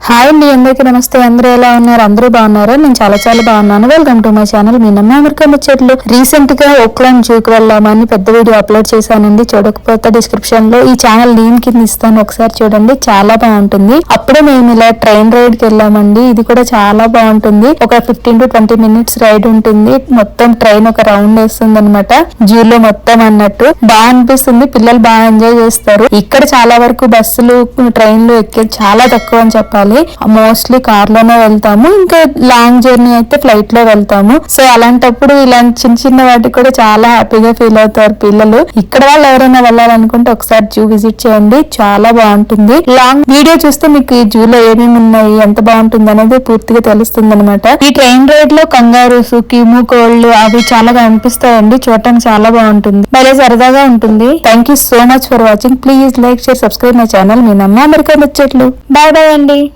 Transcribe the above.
Hi అండి, అందరికీ నమస్తే. అందరూ ఎలా ఉన్నారు? అందరూ బాగున్నారా? నేను చాలా బాగున్నాను. Welcome to my channel. మీ నమ్మ అమెరికా ముచ్చట్లు. రీసెంట్ గా ఓక్లాండ్ జూకి వెళ్ళామని పెద్ద వీడియో అప్లోడ్ చేశానండి. చూడకపోతే డిస్క్రిప్షన్ లో ఈ ఛానల్ లింక్ కింద ఇస్తాను, ఒకసారి చూడండి. చాలా బాగుంటుంది. అప్పుడే మేము ఇలా ట్రైన్ రైడ్ కి వెళ్ళామండి. ఇది కూడా చాలా బాగుంటుంది. ఒక 15 to 20 minutes రైడ్ ఉంటుంది. మొత్తం ట్రైన్ ఒక రౌండ్ వేస్తుంది అనమాట, జూలో మొత్తం అన్నట్టు. బాగా అనిపిస్తుంది, పిల్లలు బాగా ఎంజాయ్ చేస్తారు. ఇక్కడ చాలా వరకు బస్సులు ట్రైన్లు ఎక్కేది చాలా తక్కువ అని చెప్పాలి. మోస్ట్లీ కార్ లోనే వెళ్తాము, ఇంకా లాంగ్ జర్నీ అయితే ఫ్లైట్ లో వెళ్తాము. సో అలాంటప్పుడు ఇలాంటి చిన్న చిన్న వాటికి కూడా చాలా హ్యాపీగా ఫీల్ అవుతారు పిల్లలు. ఇక్కడ వాళ్ళు ఎవరైనా వెళ్ళాలనుకుంటే ఒకసారి జూ విజిట్ చేయండి, చాలా బాగుంటుంది. లాంగ్ వీడియో చూస్తే మీకు ఈ జూలో ఏమేమి ఉన్నాయి, ఎంత బాగుంటుంది అనేది పూర్తిగా తెలుస్తుంది అనమాట. ఈ ట్రైన్ రైడ్ లో కంగారూస్, కిము కోళ్ళు అవి చాలా కనిపిస్తాయండి. చూడటానికి చాలా బాగుంటుంది, భలే సరదాగా ఉంటుంది. Thank you so much for watching. Please like, share, subscribe my channel. మీ నమ్మ అమెరికా ముచ్చట్లు. బాయ్ బాయ్ అండి.